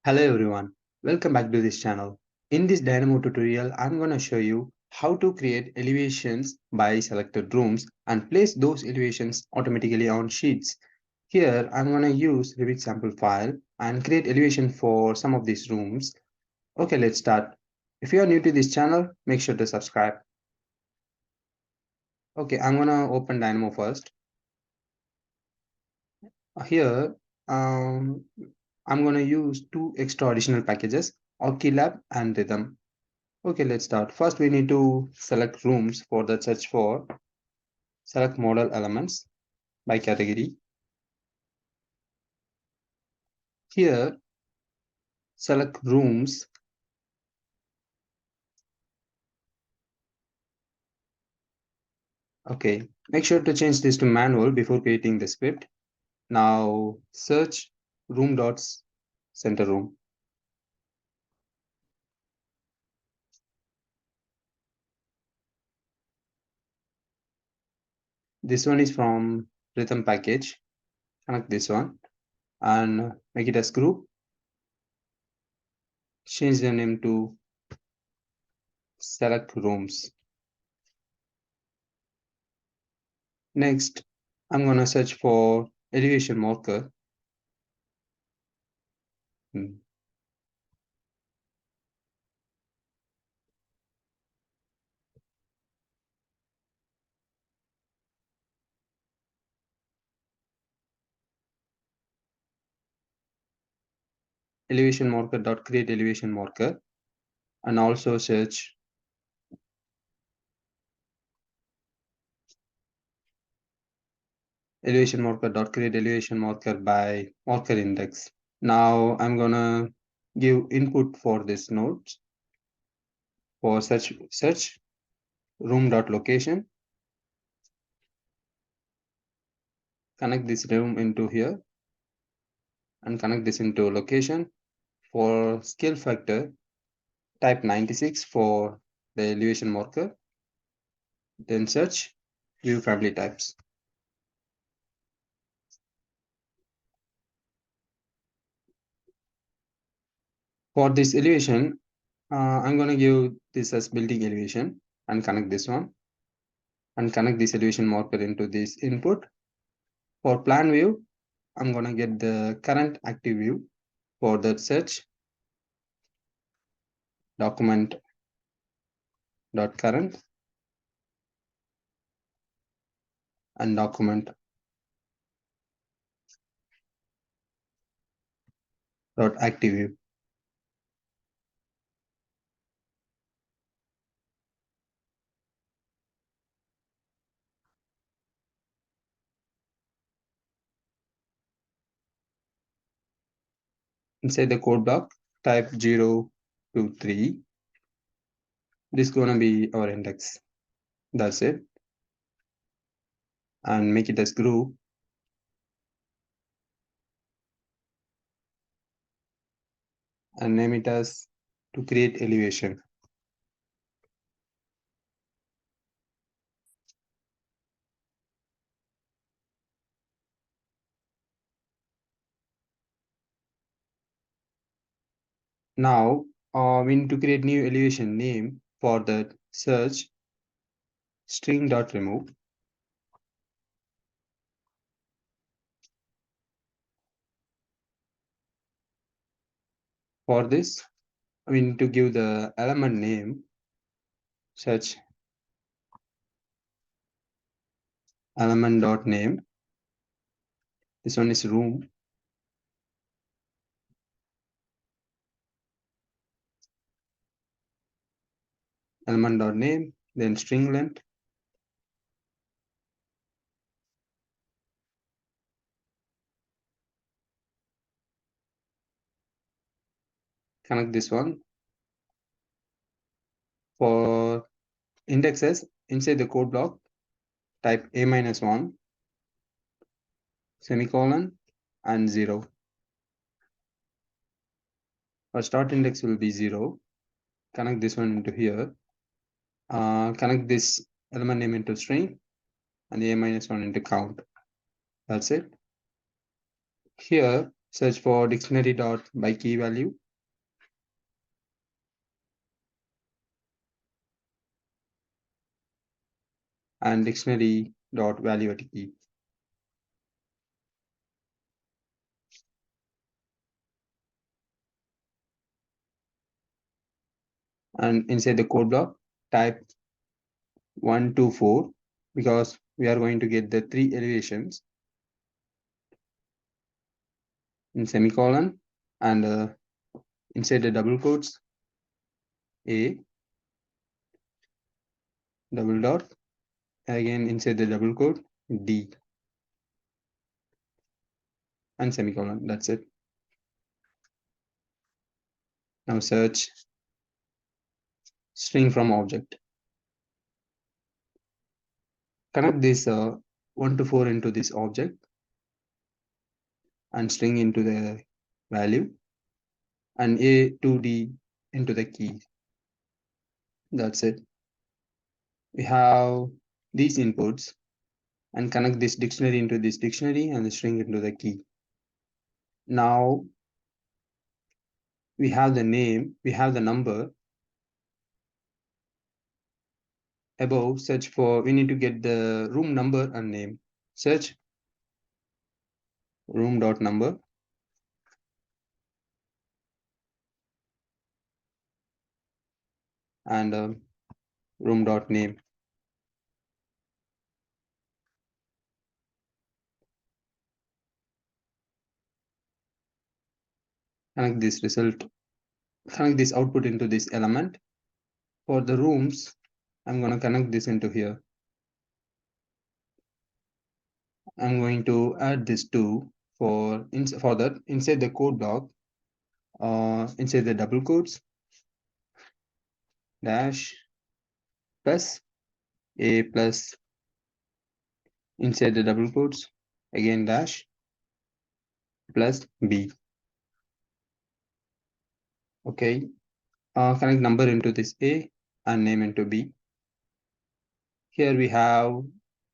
Hello everyone, welcome back to this channel. In this Dynamo tutorial, I'm going to show you how to create elevations by selected rooms and place those elevations automatically on sheets. Here, I'm going to use Revit sample file and create elevation for some of these rooms. Okay, let's start. If you are new to this channel, make sure to subscribe. Okay, I'm going to open Dynamo first. Here, um, I'm going to use two extra additional packages, OrchidLab and Rhythm. Okay, let's start. First, we need to select rooms. For that, search for select model elements by category. Here, select rooms. Okay, make sure to change this to manual before creating the script. Now, search room dots center room. This one is from Rhythm package. Connect this one and make it as group. Change the name to select rooms. Next, I'm gonna search for elevation marker. Elevation marker dot create elevation marker, and also search elevation marker dot create elevation marker by marker index. Now I'm gonna give input for this node. For search room dot location, connect this room into here and connect this into location. For scale factor, type 96 for the elevation marker, then search view family types. For this elevation, I'm going to give this as building elevation and connect this one and connect this elevation marker into this input. For plan view, I'm going to get the current active view. For that, search document dot current and document dot active view. Inside the code block, type 0 to 3. This is going to be our index. That's it. And make it as group. And name it as to create elevation. Now, we need to create new elevation name. For that, search string.remove. For this, we need to give the element name, search element.name. This one is room. Element.name, then string length. Connect this one. For indexes, inside the code block, type a-1, semicolon, and 0. Our start index will be 0. Connect this one into here. Connect this element name into string and the a-1 into count. That's it. Here, Search for dictionary dot by key value and dictionary dot value at key. And inside the code block, type 124 because we are going to get the three elevations in semicolon and inside the double quotes A double dot again inside the double quote D and semicolon. That's it. Now search string from object. Connect this 1 to 4 into this object and string into the value and A to D into the key. That's it. We have these inputs and connect this dictionary into this dictionary and the string into the key. Now we have the name, we have the number. Above, search for, we need to get the room number and name. Search room dot number and room dot name. Connect this result, connect this output into this element. For the rooms, I'm going to connect this into here. I'm going to add this to for that inside the code block, inside the double quotes, dash plus A plus inside the double quotes, again dash plus B. Okay, connect number into this A and name into B. Here we have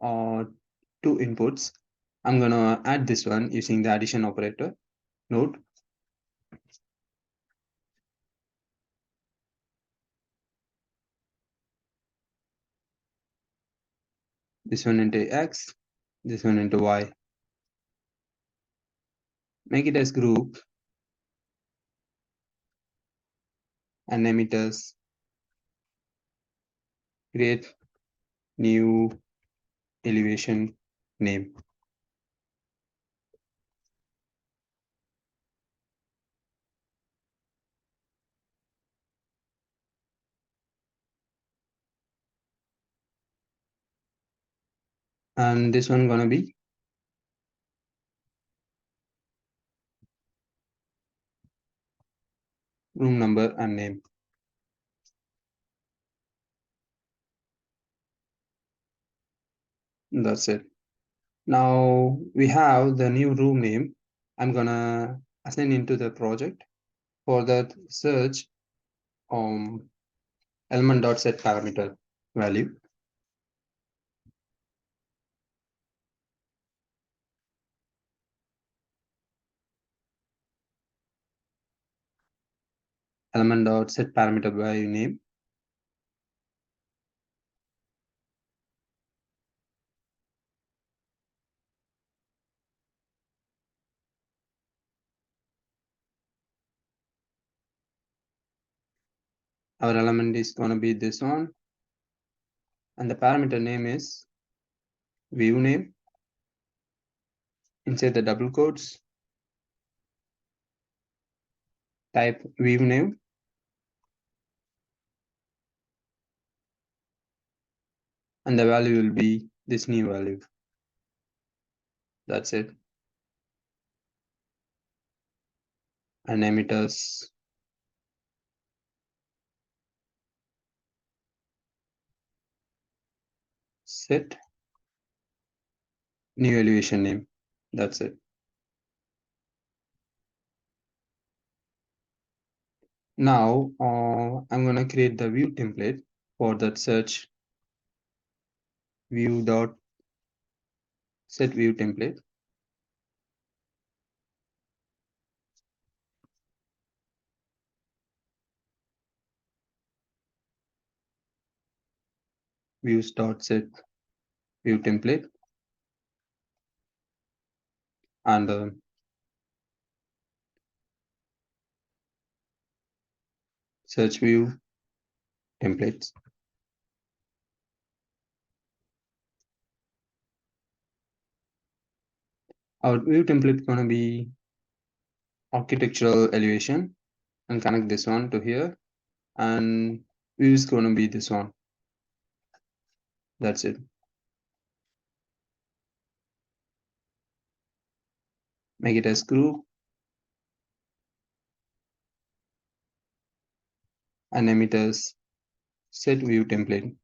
two inputs. I'm going to add this one using the addition operator. Note this one into X, this one into Y. Make it as group and name it as create new elevation name. And this one gonna be room number and name. That's it. Now we have the new room name. I'm gonna assign into the project. For that, search element.set parameter value. Element.set parameter value name. Our element is gonna be this one, and the parameter name is view name. Inside the double quotes, type view name and the value will be this new value. That's it. And name it as set new elevation name. That's it. Now I'm gonna create the view template for that search view dot set view template. views.set view template and search view templates. Our view template is going to be architectural elevation, and connect this one to here, and view is going to be this one. That's it. Make it as group and name it as set view template.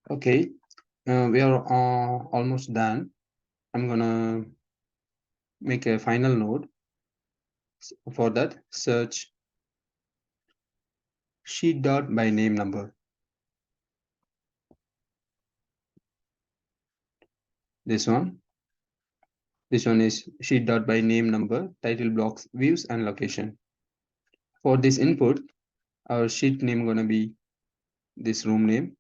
Okay, we are almost done. I'm gonna make a final node. For that, search sheet dot by name number. This one. This one is sheet dot by name number, title blocks, views, and location. For this input, our sheet name gonna be this room name,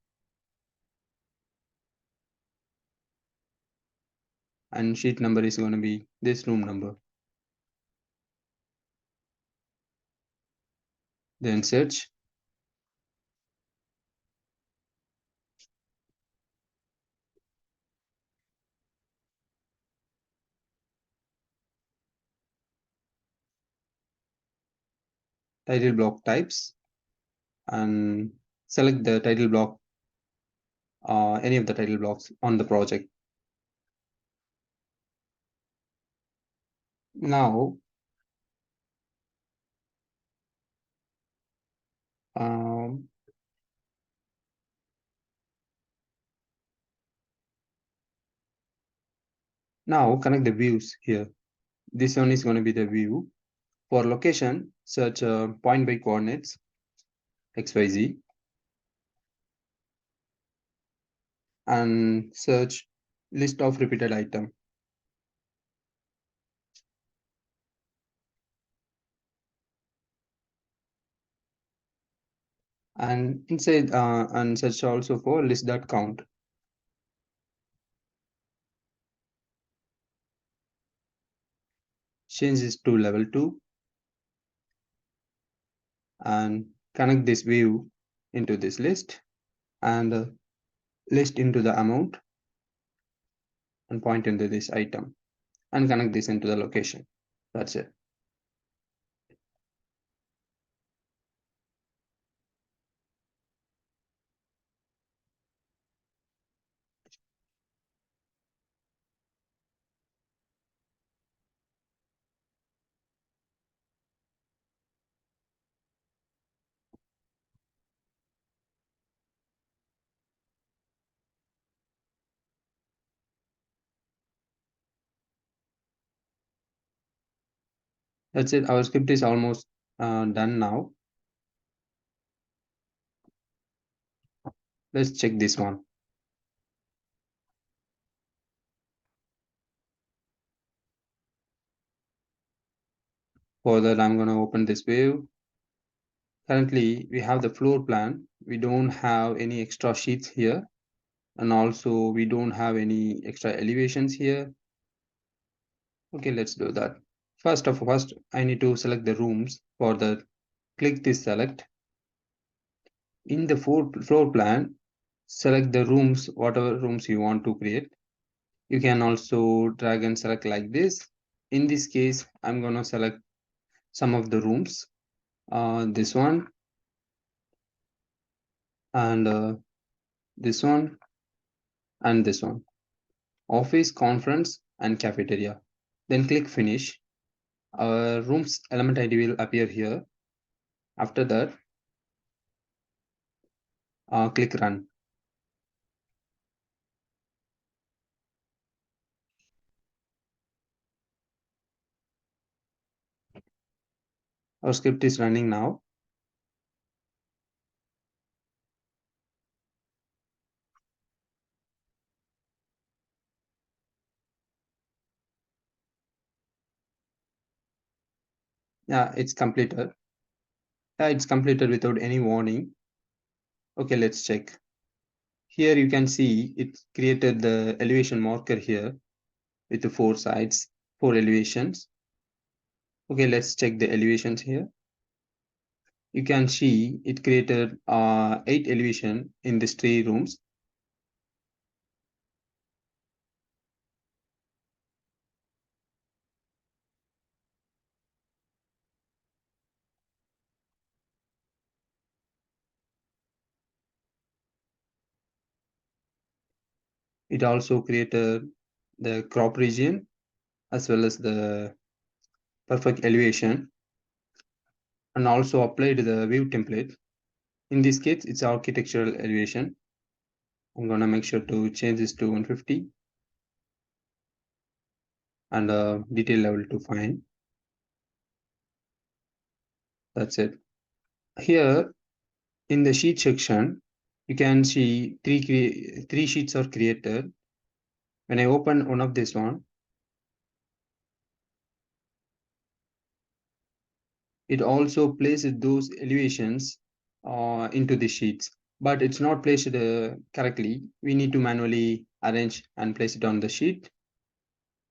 and sheet number is gonna be this room number. Then search title block types and select the title block, any of the title blocks on the project. Now, um, now connect the views here. This one is going to be the view. For location, search point by coordinates XYZ and search list of repeated item. And inside and search also for list dot count. Change this to level 2 and connect this view into this list and list into the amount and point into this item and connect this into the location. That's it. That's it. Our script is almost done now. Let's check this one. For that, I'm going to open this view. Currently, we have the floor plan. We don't have any extra sheets here. And also, we don't have any extra elevations here. Okay, let's do that. First, I need to select the rooms. For that, click this select. In the floor plan, select the rooms, whatever rooms you want to create. You can also drag and select like this. In this case, I'm going to select some of the rooms. This one and this one and this one. Office, conference, and cafeteria. Then click finish. Our room's element ID will appear here. After that, click run. Our script is running now. Yeah, it's completed. Yeah, it's completed without any warning. Okay, let's check. Here you can see it created the elevation marker here with the four sides, four elevations. Okay, let's check the elevations here. You can see it created eight elevation in these three rooms. It also created the crop region as well as the perfect elevation, and also applied the view template. In this case, it's architectural elevation. I'm gonna make sure to change this to 150 and detail level to fine. That's it. Here in the sheet section, you can see three sheets are created. When I open one of this one, it also places those elevations into the sheets, but it's not placed correctly. We need to manually arrange and place it on the sheet.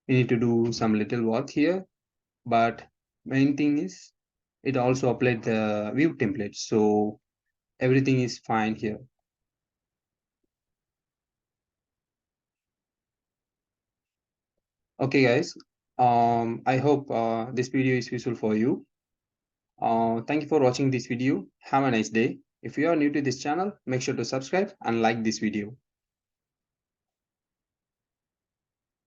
We need to do some little work here, but main thing is it also applied the view template, so everything is fine here. Okay guys, I hope this video is useful for you. Thank you for watching this video. Have a nice day. If you are new to this channel, make sure to subscribe and like this video.